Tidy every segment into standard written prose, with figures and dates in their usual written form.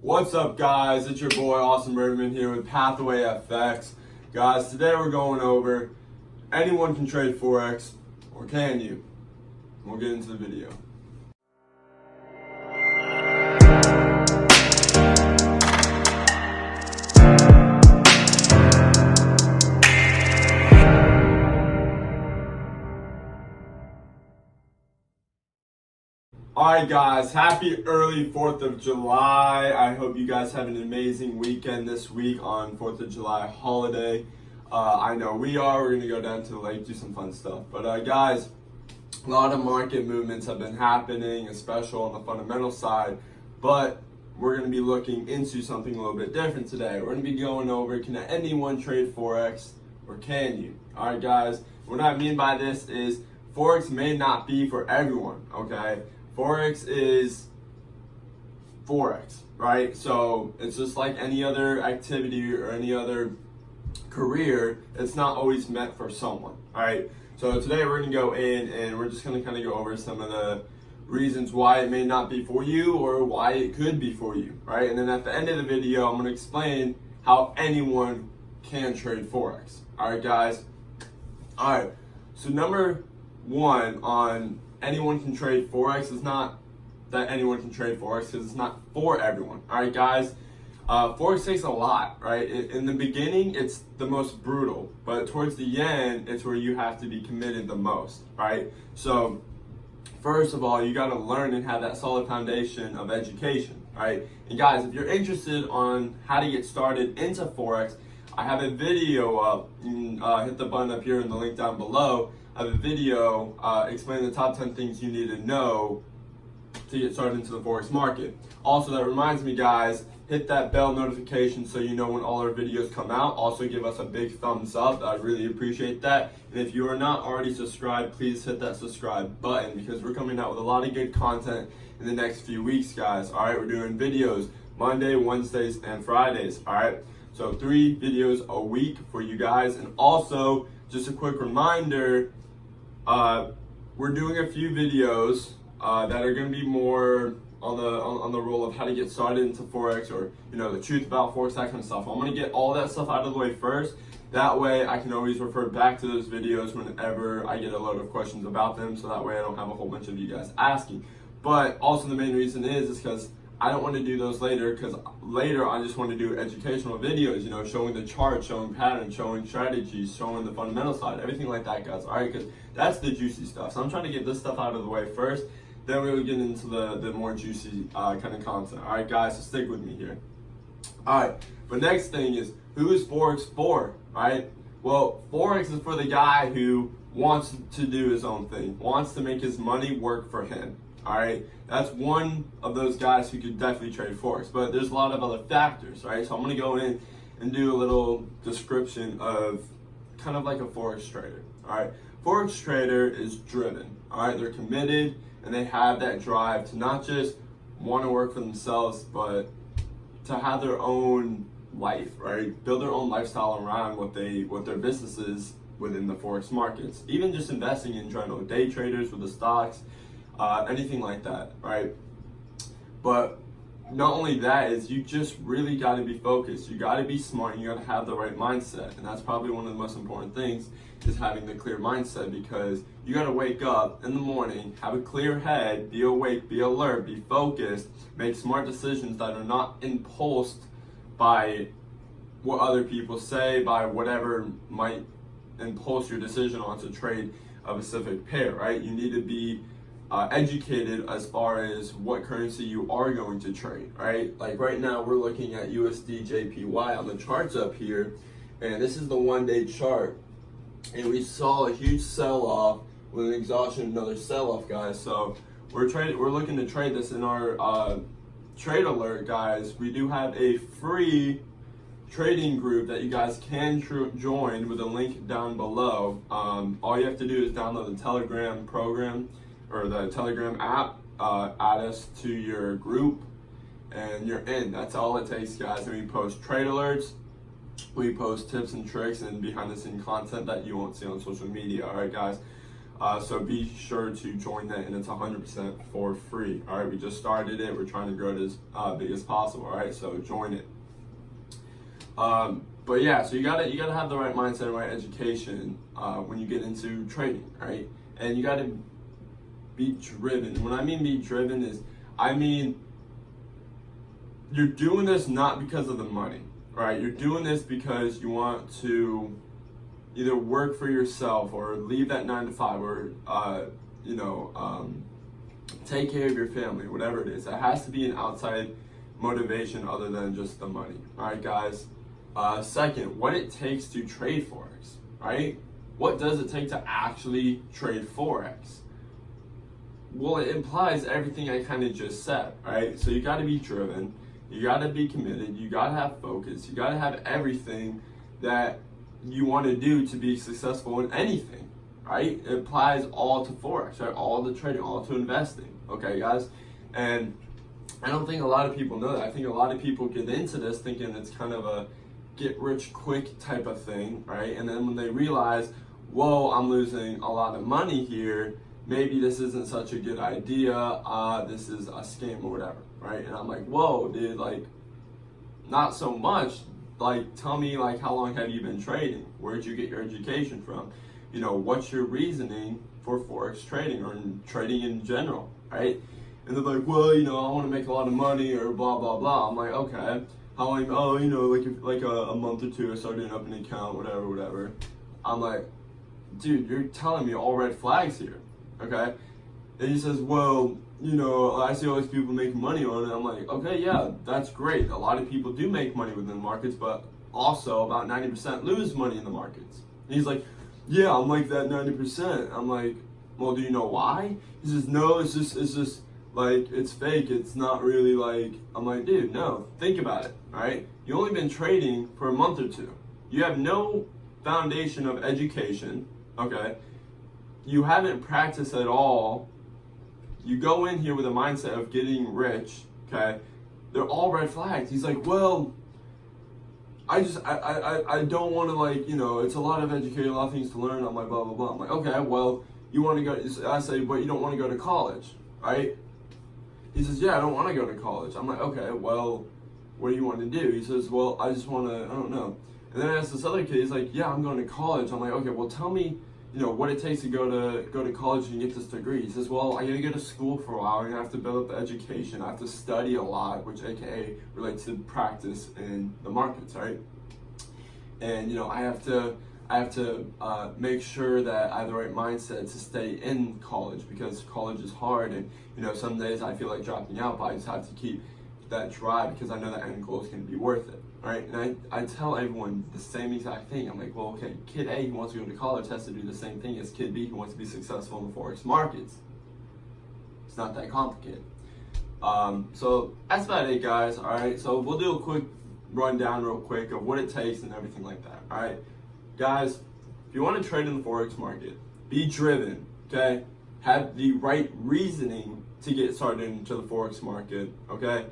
What's up, guys? It's your boy Austin Birdman here with Pathway FX. Guys, today we're going over anyone can trade Forex, or can you? We'll get into the video. Alright guys, happy early 4th of July. I hope you guys have an amazing weekend this week on 4th of July holiday. I know we are. We're going to go down to the lake, do some fun stuff. But guys, a lot of market movements have been happening, especially on the fundamental side. But we're going to be looking into something a little bit different today. We're going to be going over, can anyone trade Forex, or can you? Alright guys, what I mean by this is Forex may not be for everyone, okay? Forex is Forex, right? So it's just like any other activity or any other career. It's not always meant for someone, all right? So today we're gonna go in and we're just gonna kind of go over some of the reasons why it may not be for you or why it could be for you, right? And then at the end of the video, I'm gonna explain how anyone can trade Forex. All right, guys? All right, so number one on anyone can trade Forex is not that anyone can trade Forex, because it's not for everyone. All right, guys. Forex takes a lot, right? In the beginning, it's the most brutal, but towards the end, it's where you have to be committed the most, right? So, first of all, you got to learn and have that solid foundation of education, right? And guys, if you're interested on how to get started into Forex, I have a video up. You can hit the button up here in the link down below. I have a video explaining the top 10 things you need to know to get started into the Forex market. Also, that reminds me, guys, hit that bell notification so you know when all our videos come out. Also, give us a big thumbs up. I'd really appreciate that. And if you are not already subscribed, please hit that subscribe button, because we're coming out with a lot of good content in the next few weeks, guys. All right, we're doing videos Monday, Wednesdays, and Fridays. All right, so 3 videos a week for you guys. And also, just a quick reminder, we're doing a few videos that are going to be more on the role of how to get started into Forex, or the truth about Forex, that kind of stuff. I'm going to get all that stuff out of the way first. That way I can always refer back to those videos whenever I get a load of questions about them, so that way I don't have a whole bunch of you guys asking. But also the main reason is because I don't want to do those later, because later I just want to do educational videos, showing the chart, showing patterns, showing strategies, showing the fundamental side, everything like that, guys. All right, because that's the juicy stuff. So I'm trying to get this stuff out of the way first, then we'll get into the more juicy kind of content. All right, guys, so stick with me here. All right, but next thing is, who is Forex for, right? Well, Forex is for the guy who wants to do his own thing, wants to make his money work for him. All right, that's one of those guys who could definitely trade Forex, but there's a lot of other factors, right? So I'm going to go in and do a little description of kind of like a Forex trader. All right, Forex trader is driven. All right, they're committed and they have that drive to not just want to work for themselves, but to have their own life, right? Build their own lifestyle around what their business is within the Forex markets. Even just investing in general, day traders with the stocks. Anything like that, right? But not only that, is you just really got to be focused. You got to be smart. You got to have the right mindset, and that's probably one of the most important things, is having the clear mindset, because you got to wake up in the morning, have a clear head, be awake, be alert, be focused, make smart decisions that are not impulsed by what other people say, by whatever might impulse your decision on to trade a specific pair, right? You need to be educated as far as what currency you are going to trade, right? Like right now we're looking at USD JPY on the charts up here, and this is the 1-day chart, and we saw a huge sell-off with an exhaustion, another sell-off, guys. So we're looking to trade this in our trade alert, guys. We do have a free trading group that you guys can join with a link down below. All you have to do is download the Telegram program, or the Telegram app, add us to your group, and you're in. That's all it takes, guys. And we post trade alerts, we post tips and tricks and behind the scene content that you won't see on social media. All right, guys. So be sure to join that, and it's 100% for free. All right, we just started it. We're trying to grow it as big as possible. All right, so join it. But yeah, so you gotta have the right mindset and right education when you get into trading, right? And you gotta be driven. When I mean be driven is, I mean you're doing this not because of the money, right? You're doing this because you want to either work for yourself or leave that 9 to 5 or take care of your family, whatever it is. It has to be an outside motivation other than just the money. All right, guys. Second, what it takes to trade Forex, right? What does it take to actually trade Forex? Well, it implies everything I kind of just said, right? So you got to be driven, you got to be committed, you got to have focus, you got to have everything that you want to do to be successful in anything, right? It applies all to Forex, right? All to trading, all to investing, okay, guys? And I don't think a lot of people know that. I think a lot of people get into this thinking it's kind of a get rich quick type of thing, right? And then when they realize, whoa, I'm losing a lot of money here, maybe this isn't such a good idea, this is a scam or whatever, right? And I'm like, whoa, dude, like, not so much. Like, tell me, like, how long have you been trading? Where'd you get your education from? You know, what's your reasoning for Forex trading or in trading in general, right? And they're like, well, you know, I want to make a lot of money or blah, blah, blah. I'm like, okay, how long, oh, you know, like a month or two, I started up an account, whatever. I'm like, dude, you're telling me all red flags here, okay? And he says, well, you know, I see all these people making money on it. I'm like, okay, yeah, that's great. A lot of people do make money within the markets, but also about 90% lose money in the markets. And he's like, yeah, I'm like that 90%. I'm like, well, do you know why? He says, no, it's just like, it's fake. It's not really like, I'm like, dude, no, think about it, all right? You only been trading for a month or two. You have no foundation of education, okay? You haven't practiced at all. You go in here with a mindset of getting rich, okay? They're all red flags. He's like, well, I don't want to, like, you know, it's a lot of education, a lot of things to learn. I'm like, blah, blah, blah. I'm like, okay, well, you want to go, I say, but you don't want to go to college, right? He says, yeah, I don't want to go to college. I'm like, okay, well, what do you want to do? He says, well, I just want to, I don't know. And then I asked this other kid, he's like, yeah, I'm going to college. I'm like, okay, well, tell me, you know, what it takes to go to college and get this degree. He says, well, I gotta go to school for a while, and I have to build up the education, I have to study a lot, which aka relates to practice in the markets, right? And you know, I have to make sure that I have the right mindset to stay in college, because college is hard, and you know, some days I feel like dropping out, but I just have to keep that drive because I know that end goal is going to be worth it. Right? And I tell everyone the same exact thing. I'm like, well, okay, kid A who wants to go to college has to do the same thing as kid B who wants to be successful in the Forex markets. It's not that complicated. So that's about it, guys. All right, so we'll do a quick rundown real quick of what it takes and everything like that. All right, guys, if you want to trade in the Forex market, be driven, okay? Have the right reasoning to get started into the Forex market, okay?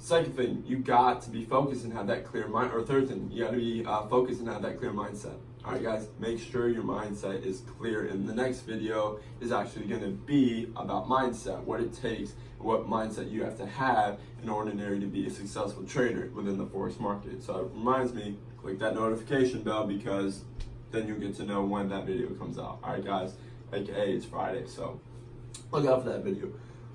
Second thing, you got to be focused and have that clear mind. Or third thing, you got to be focused and have that clear mindset. All right, guys, make sure your mindset is clear. And the next video is actually going to be about mindset, what it takes, what mindset you have to have in order to be a successful trader within the Forex market. So it reminds me, click that notification bell, because then you'll get to know when that video comes out. All right, guys, aka it's Friday, so look out for that video.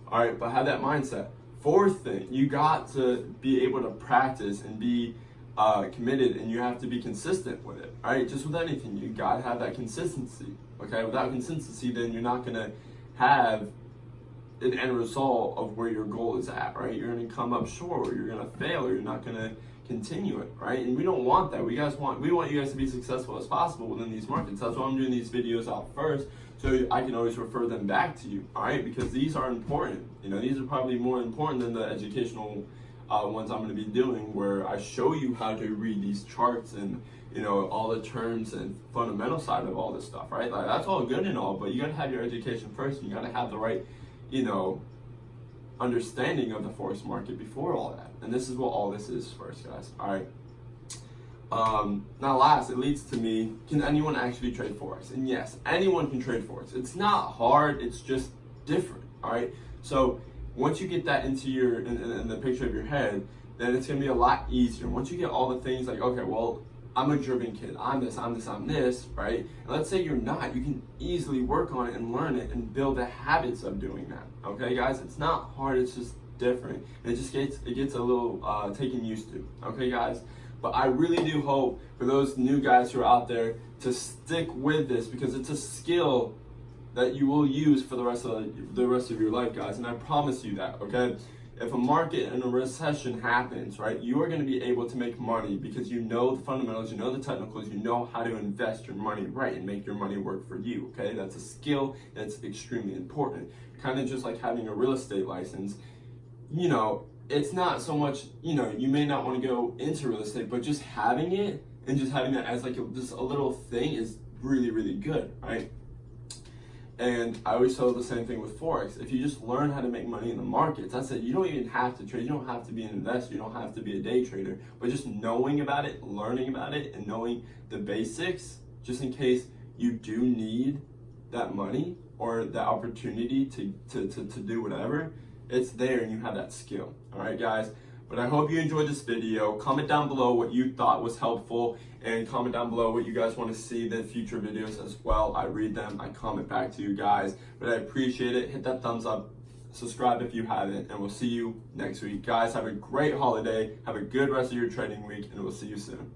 All right, but have that mindset. Fourth thing, you got to be able to practice and be committed, and you have to be consistent with it, all right? Just with anything, you got to have that consistency, okay? Without consistency, then you're not going to have an end result of where your goal is at, right? You're going to come up short, or you're going to fail, or you're not going to continue it, right? And we don't want that. We want you guys to be successful as possible within these markets. That's why I'm doing these videos out first, so I can always refer them back to you, all right? Because these are important. You know, these are probably more important than the educational ones I'm going to be doing, where I show you how to read these charts and, you know, all the terms and fundamental side of all this stuff, right? Like, that's all good and all, but you got to have your education first. You got to have the right, you know, understanding of the Forex market before all that. And this is what all this is first, guys. All right. Now last, it leads to me, can anyone actually trade Forex? And yes, anyone can trade Forex. It's not hard, it's just different, all right? So once you get that into in the picture of your head, then it's gonna be a lot easier. Once you get all the things like, okay, well, I'm a driven kid, I'm this, right? And let's say you're not, you can easily work on it and learn it and build the habits of doing that, okay, guys? It's not hard, it's just different. And it gets a little taken used to, okay, guys? But I really do hope for those new guys who are out there to stick with this, because it's a skill that you will use for the rest of your life, guys. And I promise you that, okay? If a market and a recession happens, right, you are going to be able to make money because you know the fundamentals, you know the technicals, you know how to invest your money right and make your money work for you, okay? That's a skill that's extremely important. Kind of just like having a real estate license. You know, it's not so much, you know, you may not want to go into real estate, but just having it and just having that as like just a little thing is really, really good, right? And I always tell the same thing with Forex. If you just learn how to make money in the markets, that's it. You don't even have to trade. You don't have to be an investor. You don't have to be a day trader. But just knowing about it, learning about it, and knowing the basics, just in case you do need that money or that opportunity to do whatever, it's there and you have that skill. All right, guys? But I hope you enjoyed this video. Comment down below what you thought was helpful, and comment down below what you guys want to see in future videos as well. I read them, I comment back to you guys. But I appreciate it. Hit that thumbs up, subscribe if you haven't, and we'll see you next week. Guys, have a great holiday. Have a good rest of your trading week, and we'll see you soon.